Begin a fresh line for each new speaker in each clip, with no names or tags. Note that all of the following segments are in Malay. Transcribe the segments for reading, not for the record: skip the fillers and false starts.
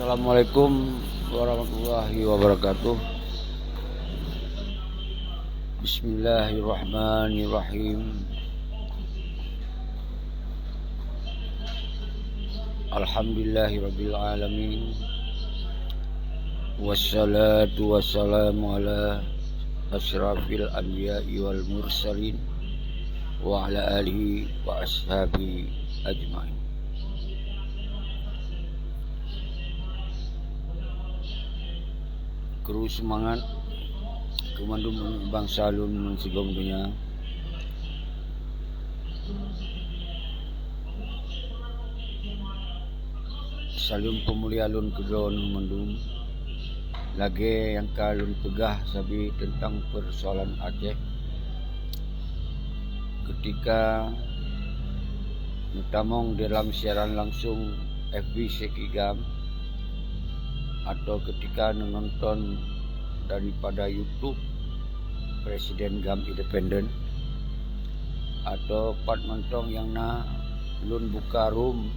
Assalamualaikum warahmatullahi wabarakatuh. Bismillahirrahmanirrahim. Alhamdulillahirabbil alamin. Wassalatu wassalamu ala asyrafil anbiya'i wal mursalin wa ala alihi wa ashabi ajmain. Kru semangat Komando bangsa lun sigong dunia. Salim pemulia lun kedon mandum. Lagi yang kalun pegah sabi tentang persoalan Aceh. Ketika nutamong dalam siaran langsung FB Sekigam atau ketika menonton daripada YouTube Presiden GAM Independen atau part mentong yang lun buka room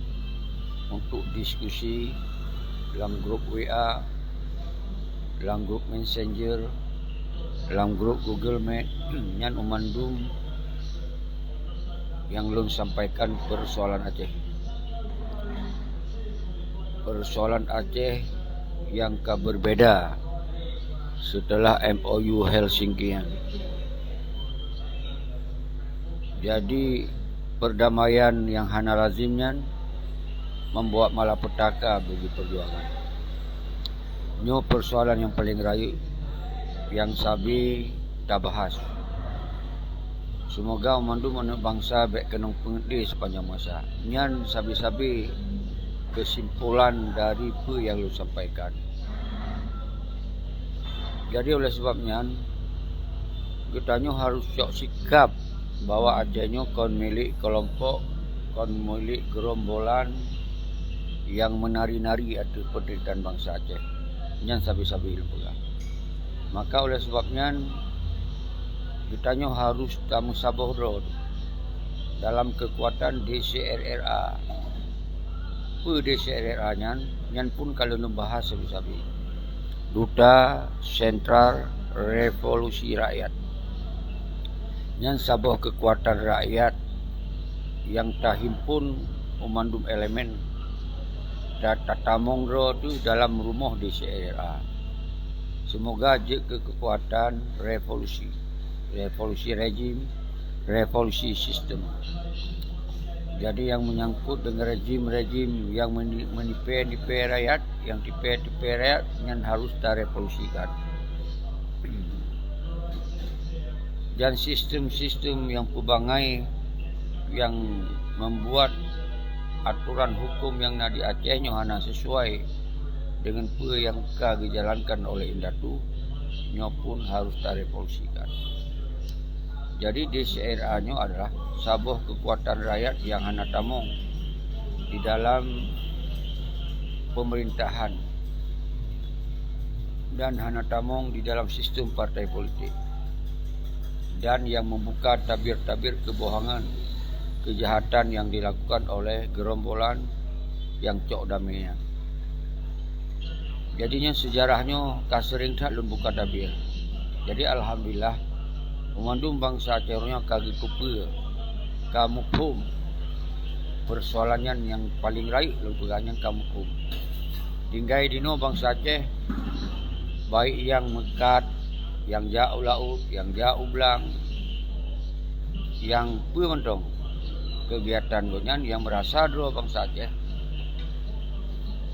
untuk diskusi dalam grup WA, dalam grup Messenger, dalam grup Google Meet yang umandum yang lun sampaikan persoalan Aceh. Persoalan Aceh yang berbeda setelah MOU Helsinki. Jadi perdamaian yang hana lazimnya membuat malapetaka bagi perjuangan. Ini persoalan yang paling rayu yang sabi tak bahas. Semoga umandu mana bangsa baik kenong pengerti sepanjang masa. Nyan sabi-sabi kesimpulan dari apa yang lu sampaikan. Jadi oleh sebabnya kita harus sikap bahwa Acehnya kon milik kelompok, kon milik gerombolan yang menari-nari atas penderitaan bangsa Aceh. Yang sabi-sabi pula. Maka oleh sebabnya kita harus tamu saboh dalam kekuatan DCRRA. DCRRA nyan pun kalau membahas sabi-sabi Duta Sentral Revolusi Rakyat yang sebuah kekuatan rakyat yang terhimpun memandum elemen dan tatamong itu dalam rumah DCRRA. Semoga je ke kekuatan revolusi rejim, revolusi sistem. Jadi yang menyangkut dengan rejim-rejim yang menipu rakyat, yang tipu rakyat yang harus direvolusikan. Dan sistem-sistem yang pubangai yang membuat aturan hukum yang di Aceh hanya sesuai dengan apa yang dijalankan oleh Indatu, pun harus direvolusikan. Jadi DCRA-nya adalah sebuah kekuatan rakyat yang hana tamong di dalam pemerintahan dan hana tamong di dalam sistem partai politik, dan yang membuka tabir-tabir kebohongan, kejahatan yang dilakukan oleh gerombolan yang cok damainya. Jadinya sejarahnya kasering tak lun buka tabir. Jadi alhamdulillah umandum bangsa Acehnya kagi kupu kamu kum persoalannya yang paling raih lupuganya kamu kum tinggai dino bangsa Aceh baik yang mekat, yang jauh laut, yang jauh belang, yang pumentong kegiatan gonyan yang merasa dua bangsa Aceh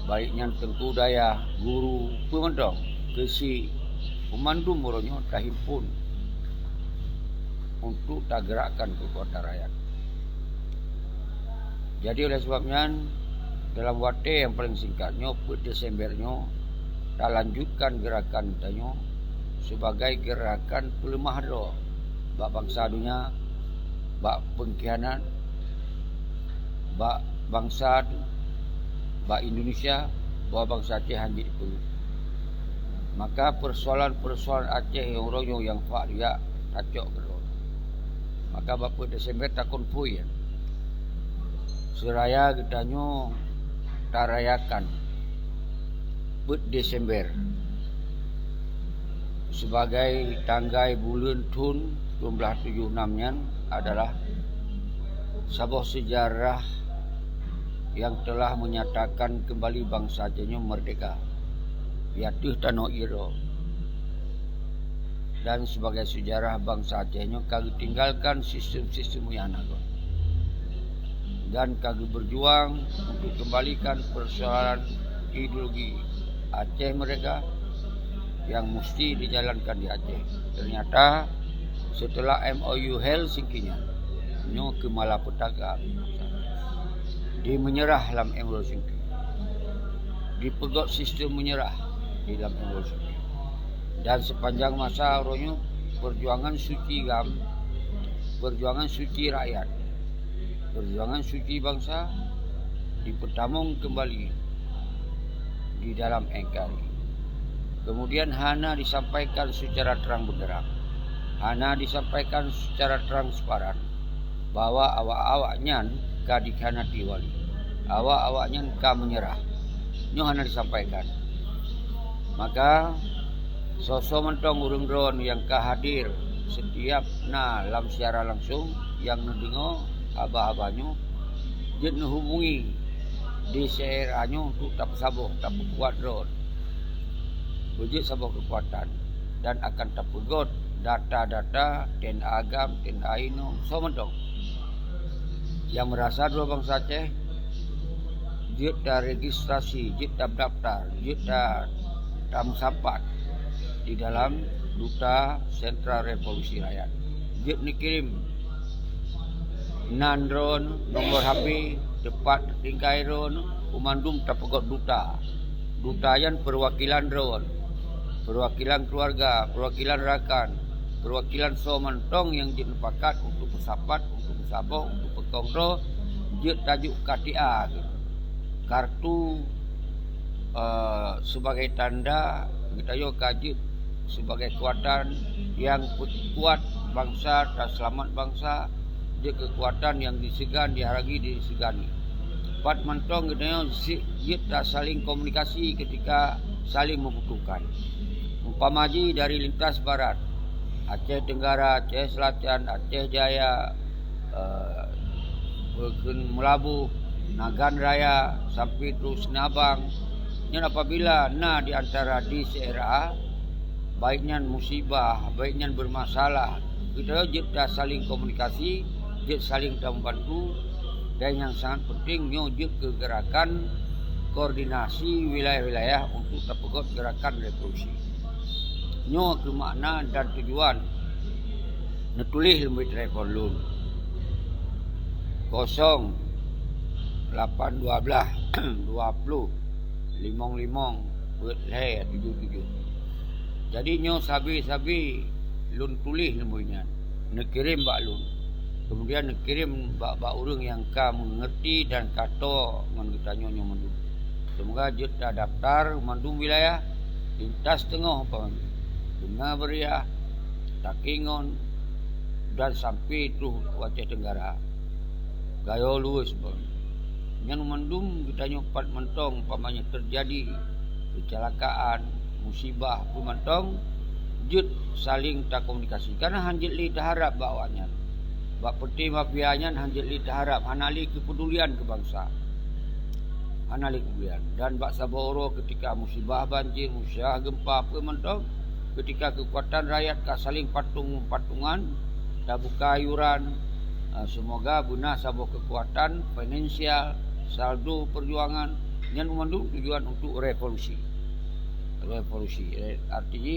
baiknya tengku daya guru pumentong kesi umandum moronyo tahimpun untuk tak gerakkan kekuatan rakyat. Jadi oleh sebabnya dalam waktu yang paling singkatnya Desembernya tak lanjutkan gerakan tanya sebagai gerakan pelemah doa bak bangsa dunia, bak pengkhianat, bak bangsa, bak Indonesia, bahwa bangsa Aceh hanjit dulu. Maka persoalan-persoalan Aceh yang royo yang fakria acok kedua. Maka Bapak Desember takon pui seraya kitanya tarayakan Desember sebagai tanggai bulan Tun 1976 nya adalah sebuah sejarah yang telah menyatakan kembali bangsa Aceh merdeka yaitu Tanah Iro. Dan sebagai sejarah bangsa Aceh kami tinggalkan sistem-sistem yang naga dan kami berjuang untuk kembalikan persoalan ideologi Aceh mereka yang mesti dijalankan di Aceh. Ternyata setelah MOU Helsinki-nya nyo ke malapetaka di menyerah dalam MOU Helsinki, dipegot sistem menyerah di dalam MOU Helsinki. Dan sepanjang masa orangnya perjuangan suci perjuangan suci rakyat, perjuangan suci bangsa dipertamung kembali di dalam NKRI. Kemudian hana disampaikan secara terang benderang, hana disampaikan secara transparan bahwa awak-awaknya ka dikhianati wali, awak-awaknya ka menyerah. Nyo hana disampaikan. Maka sosok mentong urung drone yang hadir setiap dalam secara langsung yang mendengar abah-abahnya dia hubungi di seerahnya untuk tak sabuk tak kuat drone wujud sabuk kekuatan dan akan terpegot data-data ten agam ten aino so mentong yang merasa dua bangsa Aceh dia dah registrasi dia dah daftar dia dah tamsapat di dalam Duta Sentra Revolusi Rakyat. Dia dikirim nandron nomor HP tepat tingkai ron umandum tapegot duta. Duta yan perwakilan ron, perwakilan keluarga, perwakilan rakan, perwakilan somantong yang dia pakat untuk bersapat, untuk bersabok, untuk berkongro, dia tajuk KTA kartu sebagai tanda kita yo kajut sebagai kekuatan yang kuat bangsa dan selamat bangsa, dia kekuatan yang disegan, diharagi, disegani. Pat mentong kita saling komunikasi ketika saling membutuhkan. Umpamaji dari lintas barat, Aceh Tenggara, Aceh Selatan, Aceh Jaya, Melabuh, Nagan Raya, sampai terus Nabang. Yang apabila di antara di seera baiknya musibah, baiknya bermasalah, kita saling komunikasi, kita saling membantu, dan yang sangat penting nyojek ke gerakan koordinasi wilayah-wilayah untuk terpegot gerakan revolusi. Nyo ke makna dan tujuan netulih lebih telepon lun 0812 20 55 77. Jadi nyo sabi-sabi lun tulis lembunya, nekirim bak lun. Kemudian nekirim bak urang yang ka mengerti dan kato ngan kita nyo mandum. Semoga kita daftar mandum wilayah lintas tengah apa Bunga Beria, Takingon dan sampai tu Aceh Tenggara. Gayo luas bang. Yang mandum kita nyo pat mentong pamanya terjadi kecelakaan musibah pemantong jut saling tak komunikasi karena hanjit li taharap bawanya bak peti mafianya hanjit li taharap hanali kepedulian ke bangsa hanali kepedulian dan bak saboro ketika musibah banjir musibah gempa pemantong ketika kekuatan rakyat ka saling patungan tak buka ayuran semoga guna sabor kekuatan finansial saldo perjuangan yang memandu tujuan untuk revolusi artinya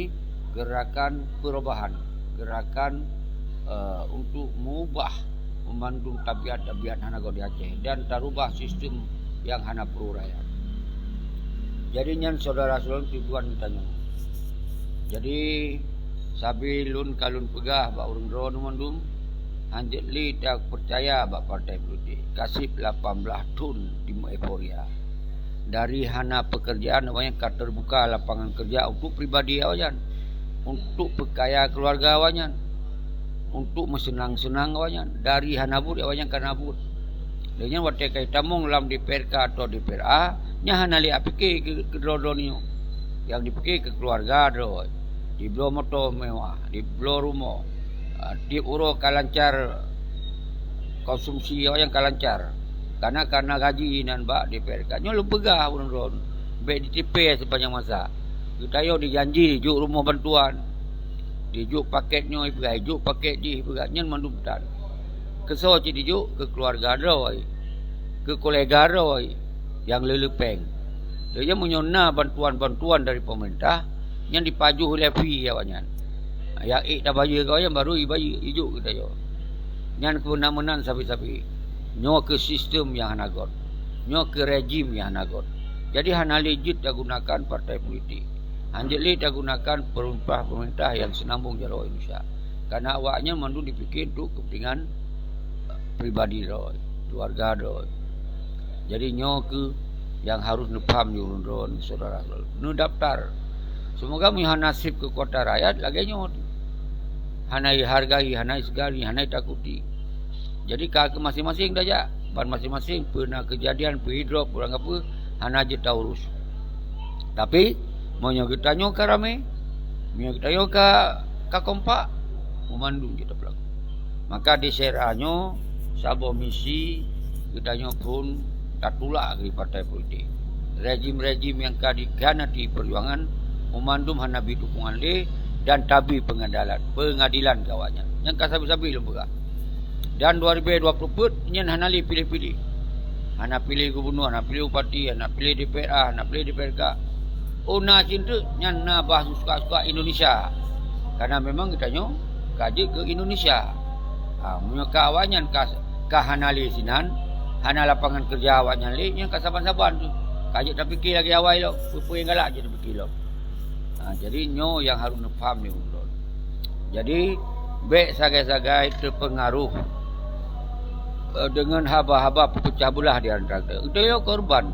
gerakan perubahan, gerakan untuk mengubah memandung tabiat-tabiat hana di Aceh dan terubah sistem yang hana perlu rakyat. Jadi nyan saudara-saudara tujuan kita. Jadi sabi lun kalun pegah bak urang dron mandum hanjit li tak percaya bak partai politik kasih 18 tun di euforia. Dari hana pekerjaan awaknya ka terbuka lapangan kerja untuk pribadi awaknya, untuk pekaya keluarga awaknya, untuk mesenang-senang awaknya. Dari hana bur awaknya ka nabur. Dengan watai kai tamung lam DPRK atau DPRA nya hana li apike ke drodonio. yang dipikir ke keluarga doi. Di blo motor mewah, di blo rumah. Di uro kalancar konsumsi yang kalancar. Karena gaji nan bak DPR. Nyo lu begah urun-urun. Baik ditipis sepanjang masa. Kita yo dijanji juk rumah bantuan. Dijuk paketnya ibu paket di nyen mandumtan. Keso ci dijuk ke keluarga doi. Ke kolega doi yang lelepeng. Dia menyona bantuan-bantuan dari pemerintah yang dipaju oleh fee awaknya. Yang dah bayar kau yang baru bayar ijuk kita yo. Yang kebenaran sapi-sapi. Nyo ke sistem yang hanagot. Nyo ke rejim yang hanagot. Jadi hana legit dah gunakan partai politik. Anjali dah gunakan pemerintah yang senambung jaro Indonesia. Karena awaknya mandu dipikir untuk kepentingan pribadi doi, keluarga doi. Jadi nyo ke yang harus nepam yurun saudara. Nu daftar. Semoga mihan nasib ke kota rakyat lagi nyo. Hanai hargai, hanai segari, hanai takuti. Jadi ke masing-masing dah ja. Ban masing-masing pernah kejadian, hidrop, orang apa, hana je tahu urus. Tapi mau kita nyo ka rame, mau kita nyo ka kompak, memandu kita pelak. Maka di seranyo sabo misi kita nyo pun tak tulak dari partai politik. Rejim-rejim yang kadikhanati perjuangan memandum hanabi dukungan le dan tabi pengadilan kawannya. Yang kasabi-sabi lembaga. Dan 2020 pun nyen hanali pilih-pilih. Hana pilih gubernur, hana pilih bupati, hana pilih DPR, hana pilih DPRK. Una cinta nyen na bah suka-suka Indonesia. Karena memang kita nyo kaji ke Indonesia. Munyo kawannya ka hanali sinan, hana lapangan kerja awaknya le yang kasaban-saban tu. Kaji tak fikir lagi awal lo, pupu yang galak je tak fikir lo. Jadi nyo yang harus faham ni ulun. Jadi baik sagai-sagai terpengaruh dengan haba-haba pecah belah di antara kita. Kita yo korban.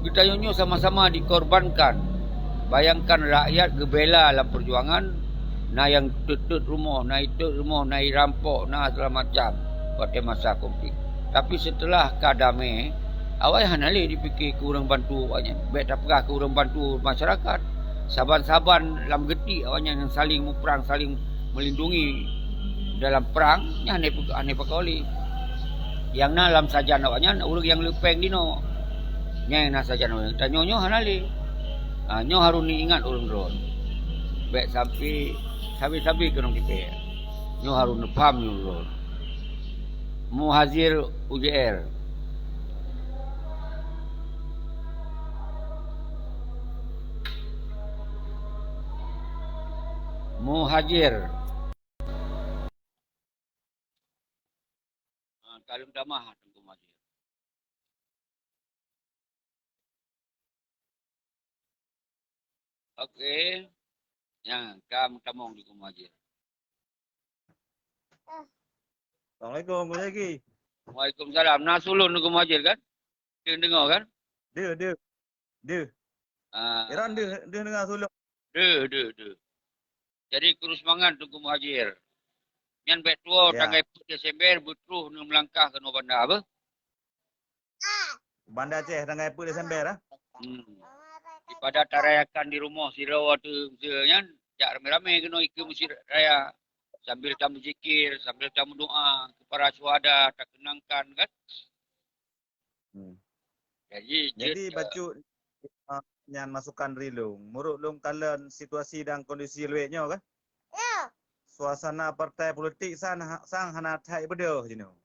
Kita yo sama-sama dikorbankan. Bayangkan rakyat gebela dalam perjuangan, na yang tutut rumah, na itu rumah, na rampok, na segala macam pada masa konflik. Tapi setelah kadame, awal hanali dipikir kurang bantu awaknya. Baik tak pernah kurang bantu masyarakat. Saban-saban dalam geti awaknya yang saling perang, saling melindungi dalam perang, nya aneh pakoli. Yang na dalam sajan awaknya urang yang lepeng dino. Nya na sajan awaknya. Tanyo hanali. Nyo harus ingat urang-urang. Baik sampai sabi-sabi kenong kita. Nyo harus paham urang. Muhazir UJR. Muhajir. Kalim damah tengku Muhajir. Okey. Yang kam tamong di Muhajir.
Assalamualaikum, Gus Zaki.
Waalaikumsalam. Nasulun di Muhajir kan? Dia dengar kan?
Dia. Iran dia dengar sulung.
Dia. Jadi kurus mangan tunggu Muhajir. Yang baik tua tanggai Desember betruh nu melangkah ke no bandar apa?
Bandar Aceh tanggai Desember ah.
Daripada tarayakan di rumah sirau tu misalnya jak rame-rame kena ikut musir raya sambil tamu zikir, sambil tamu doa kepada syuhada tak kenangkan kan?
Jadi bacu yang masukan rilung. Muruk lung kalian situasi dan kondisi lueknya kan? Ya. Suasana partai politik sang hana thai bedo jino.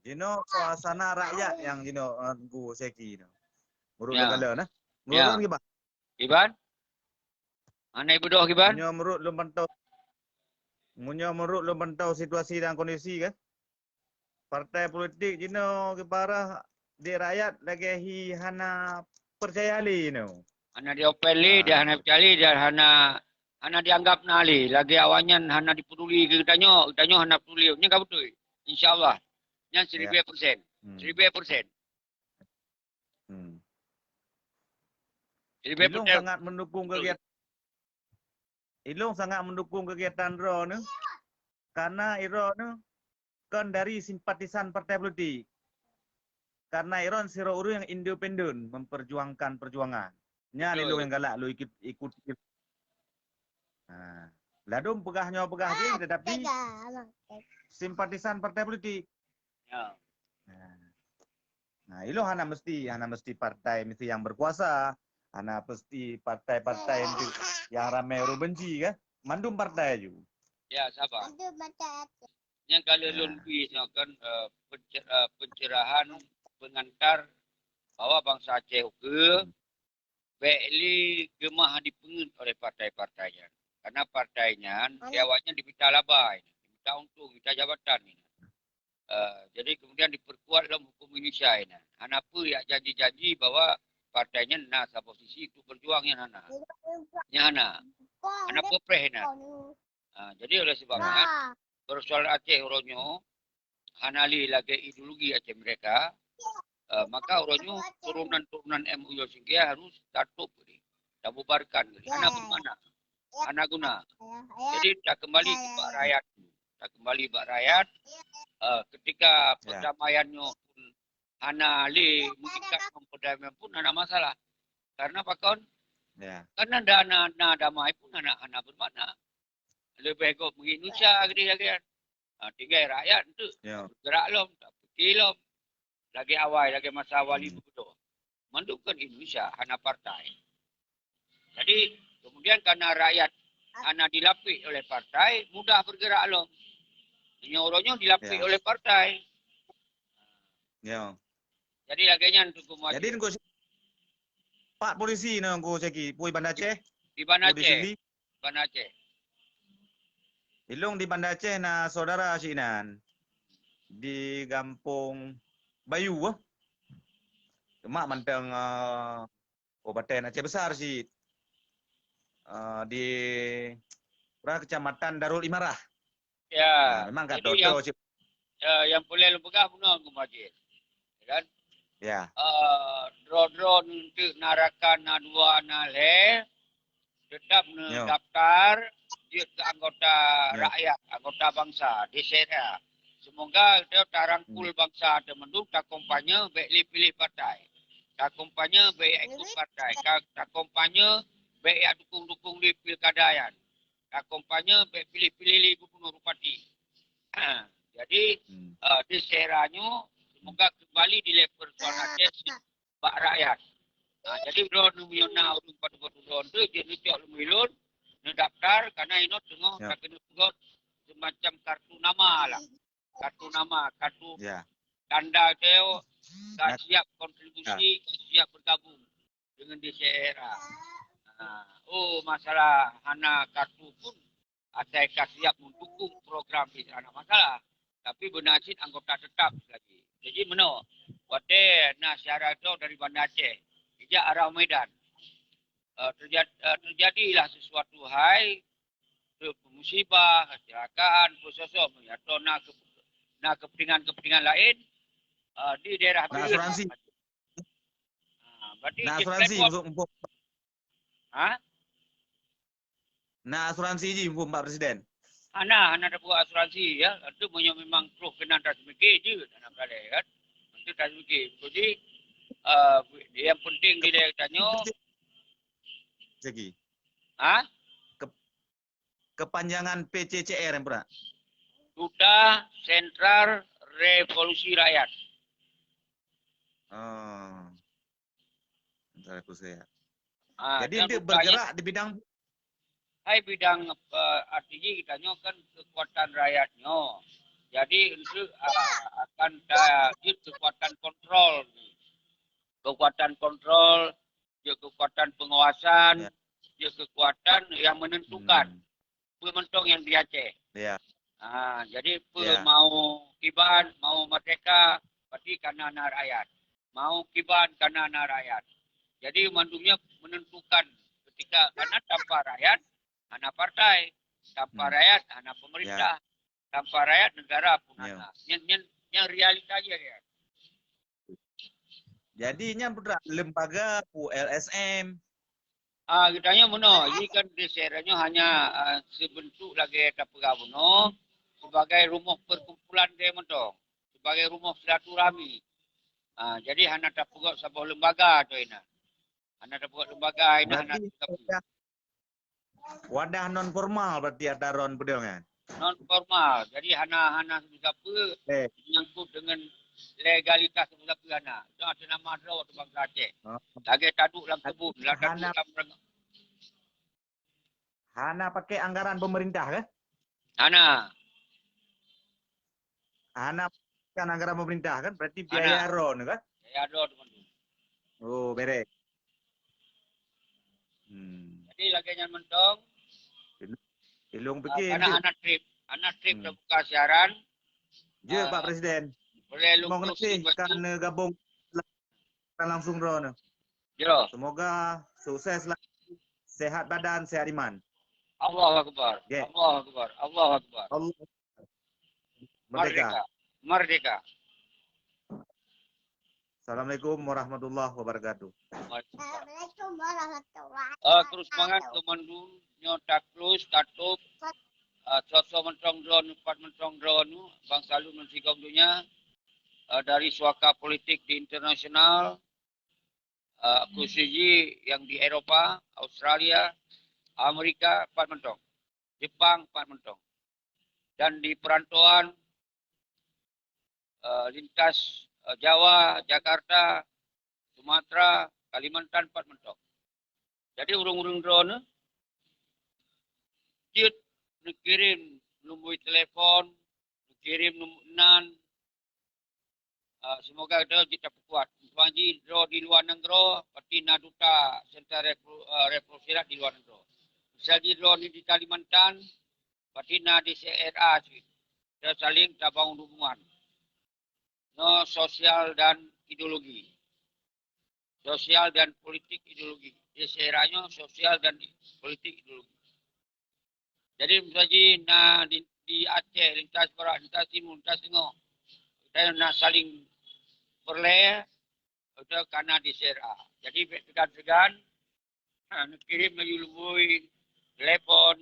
Jino suasana rakyat yang jino Gu Seki jino. Muruk lung kalian nah. Muruk lung gimana?
Iban? Anai bedo Iban?
Munyo muruk lung pantau situasi dan kondisi kan? Partai politik jino keparah di rakyat lagi hana percaya li jino.
Hana diopeli, dia hana percaya dia hana dianggap nali lagi awalnya hana dipeduli ke kita nyo hana peduli nya ka betul insyaallah nya 1000%. 1000%.
Ilung sangat mendukung kegiatan Ro ni karena Iro ni kan dari simpatisan partai politik. karena iron siro uru yang independen memperjuangkan perjuangan. Nya
Betul.
lu yang galak lu ikut. Nah, ladum pegah je tetapi simpatisan partai politik.
Ya.
Nah, ilo hana mesti partai mesti yang berkuasa, hana mesti partai-partai yang ramai orang benci kan. Mandum partai ju.
Ya, sabar. Yang kalau lebih kan pencerahan pengantar bahwa bangsa Aceh ke Beli gemah dipengen oleh partai-partainya. Karena partainya, awalnya diminta labai, diminta untung, diminta jabatan. Jadi kemudian diperkuat dalam hukum Indonesia ini. Kenapa ya janji-janji bahwa partainya nasa posisi itu berjuangnya nana. Nyana. Kenapa prehna. Jadi oleh sebabnya persoalan Aceh Oronyo, hanali lagi ideologi Aceh mereka, maka Oronyo turunan-turunan MUI Singkia harus tutup, tak bubarkan. Anak mana? Anak guna. Jadi tak kembali ke bak rakyat. Tak kembali bak rakyat. Ketika perdamaiannya pun hanali meningkat perdamaian pun ada masalah. Karena apa kawan? Karena dana damai pun anak-anak bermakna. Lebih baik mengindonesia gitu-gitu. Tinggal rakyat itu bergerak lom, tak fikir lom. Lagi awal, lagi masa awal ibu betul. Mendukung Indonesia, anak partai. Jadi kemudian karena rakyat anak dilapis oleh partai, mudah bergerak lom. Orangnya dilapis oleh partai. Jadi laginya untuk maju.
Jadi nunggu Pak polisi nunggu segi Pui Banda Aceh.
Di Banda Aceh. Banda Aceh.
Ilung di Banda Aceh na saudara Sinan di Kampung Bayu Mak manteng Kabupaten Aceh Besar sih di Kecamatan Darul Imarah.
Ya.
Memang kat
yang boleh lembaga benar Majid. Kan?
Ya.
Drone untuk narakan dua nale tetap daftar dia ke anggota rakyat, anggota bangsa di Syria. Semoga dia tarangkul bangsa ada mendung tak kampanye baik pilih partai. Tak kampanye baik ikut partai. Tak kampanye baik dukung-dukung di pilkadaan. Tak kampanye baik pilih-pilih gubernur bupati. Jadi di Syrianya semoga kembali di level soal Aceh bak rakyat. Jadi drone miona urung pada drone tu dia nucuk lumilun daftar karena ini tengok tak kena buat semacam kartu nama lah. Kartu nama, kartu tanda dia tak siap kontribusi, tak siap bergabung dengan DCRA. Masalah hana kartu pun ada yang siap mendukung program di sana masalah. Tapi benacit anggota tetap lagi. Jadi mana? Wate syarat itu dari Banda Aceh. Ijak arah Medan. Terjadilah sesuatu hal, musibah, kecelakaan, prosesor, atau kepentingan lain di daerah
asuransi. Asuransi untuk asuransi ji untuk Pak Presiden.
Anak ada buat asuransi ya, itu memang terus kena transmisi je anak kali kan. Itu transmisi. Jadi yang penting di daerahnya
segi. Kepanjangan PCCR yang pernah.
Duta Sentral Revolusi Rakyat.
Jadi dia bergerak di bidang
artinya kita kan kekuatan rakyatnya. Jadi itu akan kekuatan kontrol. Kekuatan kontrol, kekuatan pengawasan, kekuatan yang menentukan pementong yang di Aceh. Jadi mau kiban, mau merdeka, pasti karena anak rakyat. Mau kiban karena anak rakyat. Jadi mandungnya menentukan ketika karena tanpa rakyat, anak partai, tanpa rakyat, anak pemerintah, tanpa rakyat negara pun anak. Yang realitanya ya.
Jadinya lembaga LSM.
Kitanya mana? Ini kan desainnya hanya sebentuk lagi tapega buno sebagai rumah perkumpulan dia mentong, sebagai rumah silaturahmi. Jadi hana tak pegok sebuah lembaga tu ina. Hana tak pegok lembaga ina hana
Berarti wadah non formal berarti ada ron pedang kan?
non formal. Jadi hana siapa menyangkut dengan legalitas siapa hana. Itu ada nama draw tu bangsa Aceh. Lagi taduk dalam kebun, lagi taduk dalam
Hana pakai anggaran pemerintah kan?
hana.
Hana kan anggaran pemerintah kan? Berarti biaya ron kan?
Biaya draw tu.
Oh, beres.
Jadi lagi yang mentong.
Ilung fikir.
Karena anak trip terbuka siaran.
Ya, Pak Presiden.
Boleh
Terima kasih kerana gabung langsung ron.
Jero.
Semoga sukses lah. Sehat badan, sehat iman.
Allahu Akbar.
Okay.
Allahu Akbar. Allahu Akbar.
Allah. Merdeka.
Merdeka.
Assalamualaikum warahmatullahi wabarakatuh.
Assalamualaikum warahmatullahi wabarakatuh.
Terus semangat kemandu nyotak plus katup sosok mentong drone 4 mentong drone bangsa lu mensigong dunia dari suaka politik di internasional khususnya yang di Eropa, Australia, Amerika 4 mentong, Jepang 4 mentong, dan di perantauan lintas Jawa, Jakarta, Sumatera, Kalimantan 4 mentong. Jadi urung-urung drone dia kirim nombor telefon, kirim nombor nan. Semoga kita kuat. Tuanji draw di luar negara, pasti naduta serta reproduksi di luar negara. Misalnya draw di Kalimantan, pasti na di CRA, kita saling tabang hubungan. No sosial dan ideologi. Sosial dan politik ideologi. Di CRA-nya sosial dan politik ideologi. Jadi misalnya di Aceh, lintas Barat, lintas Timur, lintas Tengah, kita nak saling perleh, itu karena di CRA. Jadi segan-segan, nak kirim lagi lebih telepon,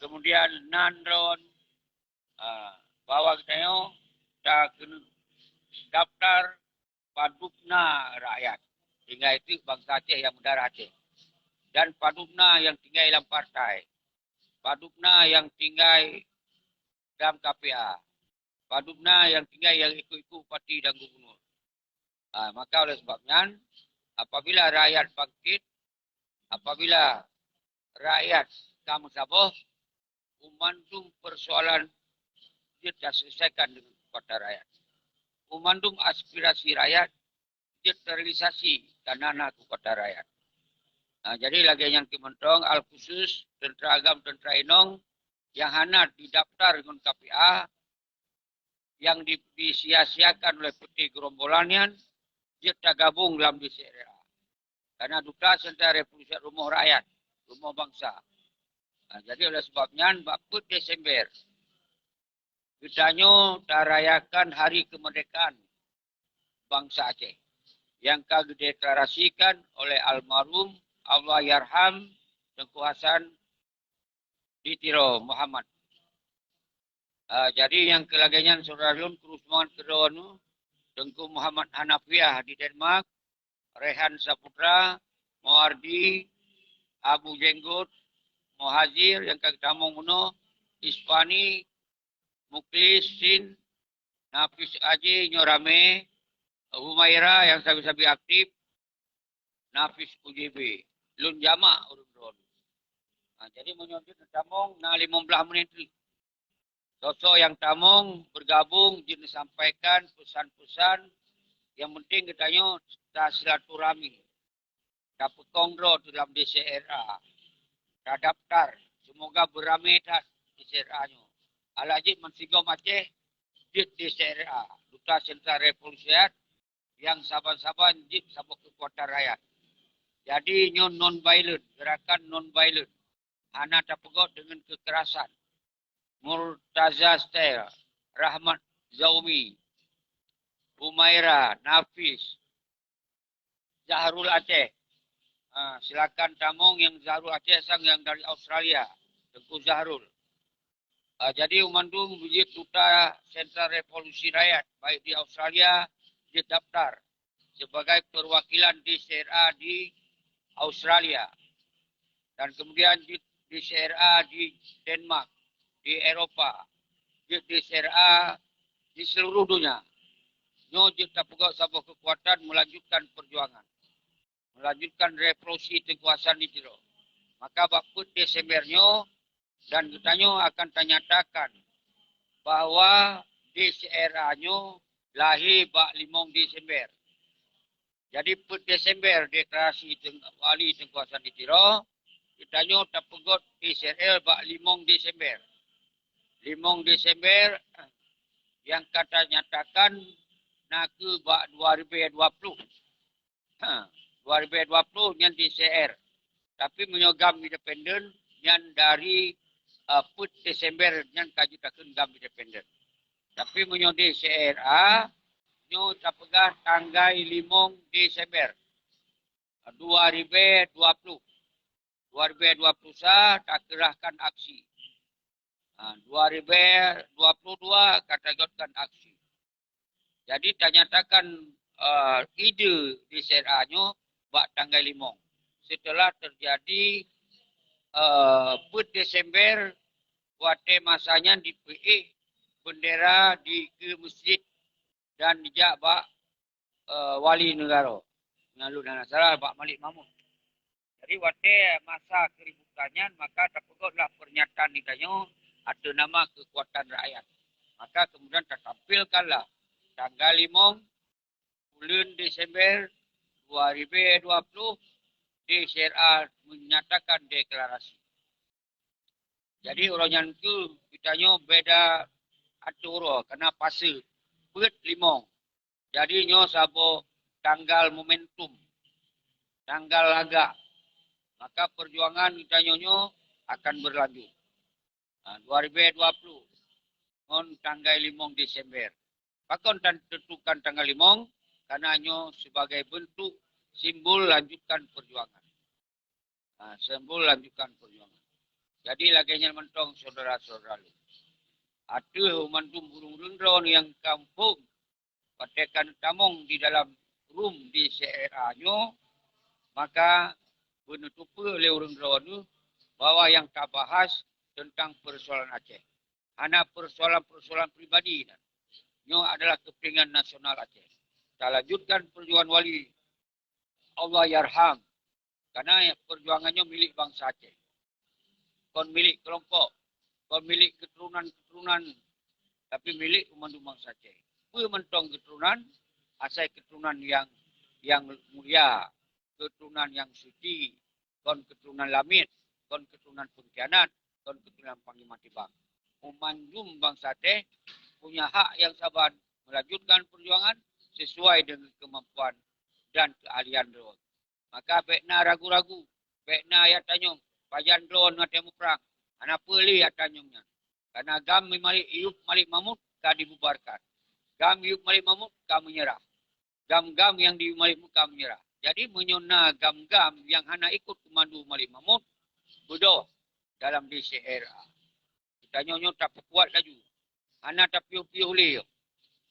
kemudian nandron, bawa kita kena daftar padupna rakyat. Sehingga itu bangsa Aceh yang mendarah Aceh. Dan padupna yang tinggal dalam partai. Padupna yang tinggal dalam KPA. Padupna yang tinggal yang ikut-ikut parti dan gubernur. Maka oleh sebabnya, apabila rakyat bangkit, apabila rakyat kamu sabar, memandung persoalan dia selesaikan dengan kepada rakyat. Memandung aspirasi rakyat, dia terrealisasi tanah kepada rakyat. Jadi lagi yang kementong al khusus tentera agam tentera inong yang hana didaftar dengan KPA yang disia-siakan oleh peti gerombolannya dia tak gabung dalam DCRA. Karena duta serta revolusi rumah rakyat, rumah bangsa. Jadi oleh sebabnya 4 Desember kitanya rayakan hari kemerdekaan bangsa Aceh yang dideklarasikan oleh almarhum Allah Yarham Tengku Hasan Ditiro Muhammad. Jadi yang kelagian saudara Lun Kerusman Kedonu Tengku Muhammad Hanafiah di Denmark, Rehan Saputra, Moardi, Abu Jenggot, Mohazir yang kagtamong muno, Ispani, Muklis, Sin, Nafis Aji, Nyorame, Humaira yang sabi-sabi aktif, Nafis UJB. Lun jamak urun-urun. Jadi menyonjol tamong na 15 menit. Sosok yang tamong bergabung jadi sampaikan pesan-pesan yang penting katanya tak silaturahmi. Dapat kongro dalam DCRA. Tak daftar. Semoga beramai tak DCRA-nya. Al-Ajib mensigom Aceh di DCRA. Duta Sentra Revolusiat yang saban-saban jip sabuk kekuatan rakyat. Jadi non-violent, gerakan non-violent. Hana tak pegot dengan kekerasan. Murtaza Style, Rahmat Zaumi, Humaira, Nafis, Zahrul Aceh. Silakan tamong yang Zahrul Aceh sang yang dari Australia. Tengku Zahrul. Jadi umandum wujud duta Sentra Revolusi Rakyat baik di Australia didaftar sebagai perwakilan di CRA di Australia dan kemudian di CRA di Denmark, di Eropa, di CRA di seluruh dunia. Nyo kita pegawai sebuah kekuatan melanjutkan perjuangan, melanjutkan revolusi kekuasaan di Jero. Maka bakut Desembernya dan kitanya akan tanyatakan bahawa di CRA-nya lahir bak 5 Desember. Jadi per Desember deklarasi wali kekuasaan di Jero, kitanya terpegot Israel bak 5 Desember. 5 Desember yang kata nyatakan nak bak 2020. 2020 yang di CR. Tapi menyogam independen yang dari put Desember yang kaji takun gam independen. Tapi menyodi CRA nyo tapegah tanggal 5 Desember 2020. 2020 sah tak kerahkan aksi. 2022 kategorikan aksi. Jadi ternyatakan ide di CRA-nya bak tanggal 5. Setelah terjadi put Desember wate masanya di PE bendera di ke masjid dan dijak bak wali negara. Ngalu dan salah bak Malik Mahmud. Jadi wate masa keributannya maka terpegotlah pernyataan ditanya ada nama kekuatan rakyat. Maka kemudian tertampilkanlah tanggal 5 bulan Desember 2020 di CRA menyatakan deklarasi. Jadi orang itu kitanya beda atur karena pasal put 5. Jadi nyo sabo tanggal momentum, tanggal laga. Maka perjuangan kitanya nyo akan berlanjut. 2020 on tanggal 5 Desember. Pakon tentukan tanggal 5 karena nyo sebagai bentuk simbol lanjutkan perjuangan. Simbol lanjutkan perjuangan. Jadi laginya mentong saudara-saudara. Ada mantum burung rundron yang kampung patekan tamong di dalam room di CRA-nya, maka menutupi oleh rundron bahwa yang tak bahas tentang persoalan Aceh. Hanya persoalan-persoalan pribadi. Nyo adalah kepentingan nasional Aceh. Kita lanjutkan perjuangan wali Allah yarham. Karena perjuangannya milik bangsa Aceh. Kon milik kelompok. Kon milik keturunan-keturunan. Tapi milik umat bangsa Aceh. Apa mentong keturunan? Asal keturunan yang mulia. Keturunan yang suci. Kon keturunan lamit. Kon keturunan pengkhianat. Kon keturunan panglima tibang. Umanjum bangsa Aceh punya hak yang sabar melanjutkan perjuangan sesuai dengan kemampuan dan keahlian drone. Maka bekna ragu-ragu, bekna ayat tanyong, pajan drone ngate mukrang, anak peli ayat tanyongnya. Karena gam Iup Malik Mahmud ka dibubarkan. Gam Iup Malik Mahmud ka menyerah. Gam-gam yang di Malik Mahmud ka menyerah. Jadi menyona gam-gam yang hana ikut komandu Malik Mahmud bodoh dalam DCRA. Kita nyo tak kuat laju. Hana tak piuh-piuh leh.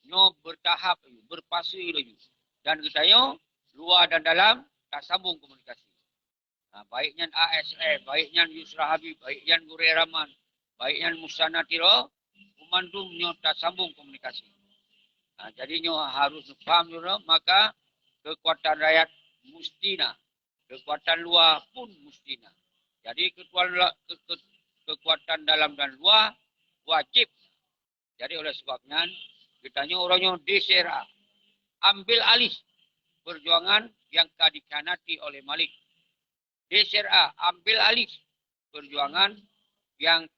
Nyo bertahap, berpasir laju. Dan kita nyo luar dan dalam tak sambung komunikasi. Baiknya ASF, baiknya Yusra Habib, baiknya Gure Rahman, baiknya Musana Tiro, umandum nyo tak sambung komunikasi. Jadi nyo harus paham juga, maka kekuatan rakyat mustina, kekuatan luar pun mustina. Jadi kekuatan dalam dan luar wajib. Jadi oleh sebabnya kita nyo orangnya disera, ambil alih perjuangan yang dikhianati oleh Malik. DCRA ambil alih perjuangan yang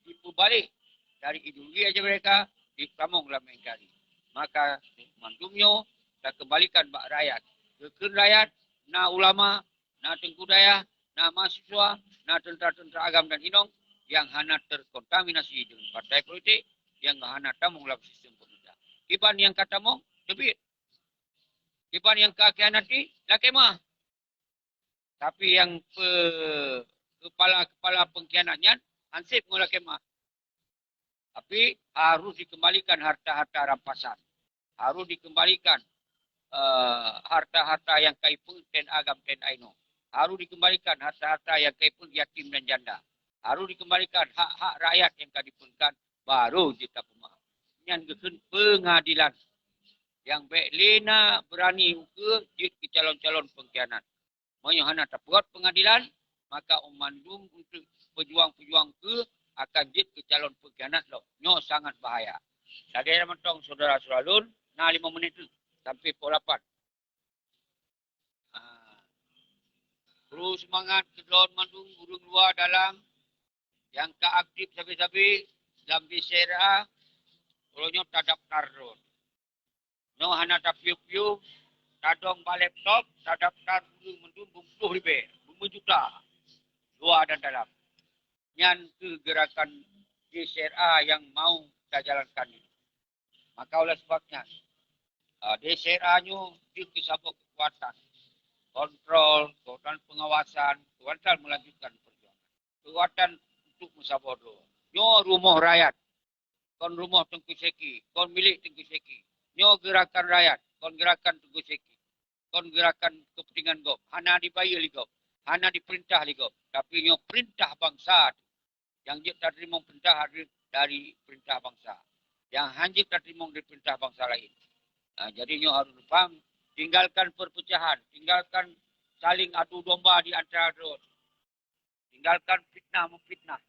tipu balik dari ideologi aja mereka dikamung dalam mengkari. Maka mantumnya kita kembalikan bak rakyat. Kekun rakyat, na ulama, na tengku daya, na mahasiswa, na tentera-tentera agam dan inong yang hana terkontaminasi dengan partai politik yang hana tamung dalam sistem pemerintah. Iban yang kata mong, debit. Iban yang kakhianati, dah kemah. Tapi yang kepala-kepala pengkhianatnya, ansip mula kemah. Tapi harus dikembalikan harta-harta rampasan. Harus dikembalikan harta-harta yang kaipun ten agam ten aino. Harus dikembalikan harta-harta yang kaipun yatim dan janda. Harus dikembalikan hak-hak rakyat yang kadipunkan baru kita pemaham. Yang pengadilan yang baik lena berani ke jid ke calon-calon pengkhianat. Menyohana terbuat pengadilan, maka umandum untuk pejuang-pejuang ke akan jid ke calon pengkhianat lo. Nyo sangat bahaya. Tadi mentong saudara-saudara lun, 5 menit tu sampai pukul 8. Terus semangat ke daun mandung burung luar dalam yang keaktif sabi-sabi dalam bisera ulunyo tadap tarun. No hana tapiu-piu tadong ba laptop tadap tarun mendung bumpuh ribe, 5 juta. Luar dan dalam. Yang ke gerakan DSRA yang mau kita jalankan ini. Maka oleh sebabnya DSRA-nyo dikesabuk kekuatan. Kontrol, kekuatan pengawasan, kekuatan melanjutkan perjuangan. Kekuatan untuk musabodo. Nyo rumah rakyat. Kon rumah Tengku Seki. Kon milik Tengku Seki. Nyo gerakan rakyat. Kon gerakan Tengku Seki. Kon gerakan kepentingan gop. Hana dibayar li gop. Hana diperintah li gop. Tapi nyo perintah bangsa. Yang dia tak terima perintah dari perintah bangsa. Yang hanjit tak terima dari perintah bangsa lain. Jadi nyo harus faham. Tinggalkan perpecahan. Tinggalkan saling adu domba di antara dua. Tinggalkan fitnah memfitnah.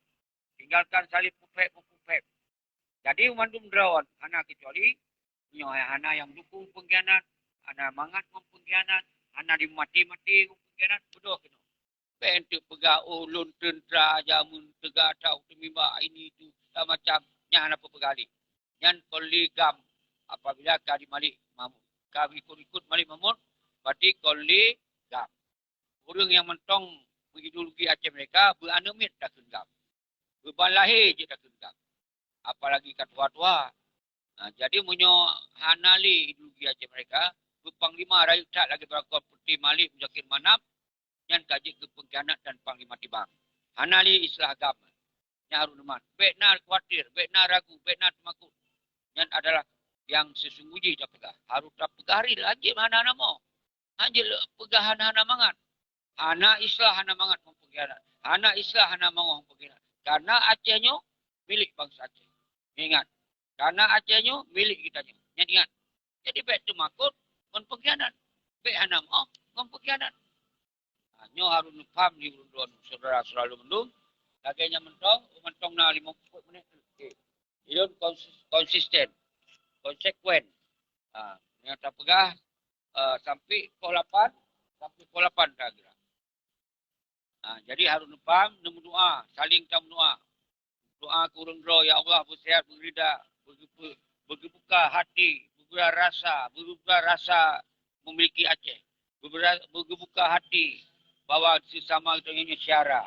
Tinggalkan saling pupek. Jadi umandum drawan. Hana kecuali. Hana yang dukung pengkhianat. Hana mangat pengkhianat. Hana dimati-mati pengkhianat. Bodoh kena. Untuk pegak ulun tentera jamun tegak tau temimba ini itu tak macam yang apa pegali. Yang koligam apabila kadi malik mamun. Kami ikut malik mamun berarti koligam. Orang yang mentong ideologi Aceh mereka beranumit tak kenggam. Beban lahir je tak kenggam. Apalagi katua-tua. Jadi munyo hanali ideologi Aceh mereka berpanglima rakyat tak lagi berakor putih malik Muzakir Manap yang kaji ke pengkhianat dan panglima tibang. Hanali islah agama. Yang harus neman. Bekna khawatir, bekna ragu, bekna temakut. Yang adalah yang sesungguhnya tak pegah. Harus tak pegah hari lagi mana nama. Hanya pegah hana mangat. Hana islah hana mangat pengkhianat. Hana islah hana mangat pengkhianat. Karena Acehnya milik bangsa Aceh. Ingat. Karena Acehnya milik kita. Ingat. Jadi bek temakut, pengkhianat. Bek hana mau, pengkhianat. Nyo harus faham di urun saudara selalu mendung. Laganya mentong na 50 menit. Itu konsisten, konsekuen. Yang tak pegah sampai pukul 8 tak kira. Jadi harus faham nemu doa, saling tam doa. Doa ke urun roh, ya Allah bersehat, berrida, bergebuka hati, berbuka rasa memiliki Aceh. Bergebuka hati bahwa sesama itu nyanyi syara.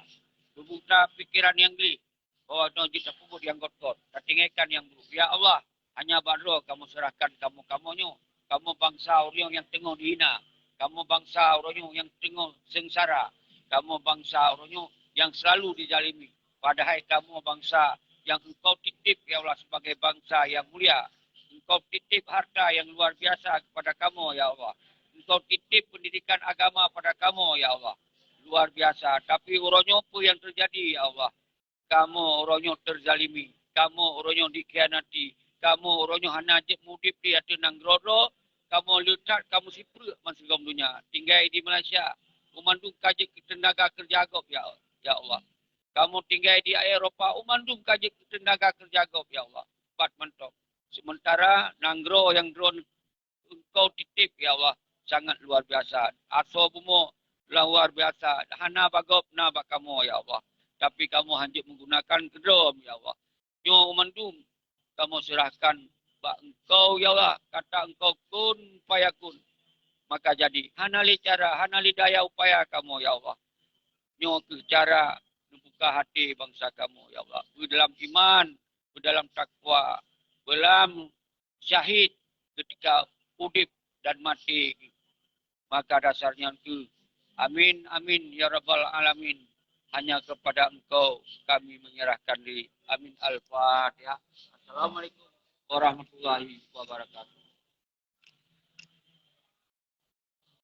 Berbuka pikiran yang geli. Bahwa itu kita pukul yang got-got. Tinggalkan yang buruk. Ya Allah, hanya baru kamu serahkan kamu-kamunya. Kamu bangsa orang yang tengah dihina. Kamu bangsa orang yang tengah sengsara. Kamu bangsa orang yang selalu dizalimi. Padahal kamu bangsa yang engkau titip ya Allah sebagai bangsa yang mulia. Engkau titip harta yang luar biasa kepada kamu ya Allah. Engkau titip pendidikan agama pada kamu ya Allah. Luar biasa. Tapi orangnya apa yang terjadi ya Allah. Kamu orangnya terzalimi. Kamu orangnya dikhianati. Kamu orangnya hanajib mudip di hati nanggrodo. Kamu letak, kamu sipur masuk dunia. Tinggal di Malaysia. Umandung kaji tenaga kerja agop ya Allah. Kamu tinggal di Eropah. Umandung kaji tenaga kerja agop ya Allah. Bat mentok. Sementara nanggro yang drone engkau titip ya Allah. Sangat luar biasa. Aso bumo luar biasa. Hana bagop na bakamu ya Allah. Tapi kamu hanya menggunakan kedom ya Allah. Nyo umandum. Kamu serahkan bak engkau ya Allah. Kata engkau kun payakun. Maka jadi. Hanali cara, hanali daya upaya kamu ya Allah. Nyo ke cara membuka hati bangsa kamu ya Allah. Dalam iman. Dalam takwa. Dalam syahid ketika udip dan mati. Maka dasarnya itu. Amin, amin, ya Rabbal Alamin. hanya kepada Engkau kami menyerahkan diri. Amin. Al-Fatihah. Assalamualaikum warahmatullahi wabarakatuh.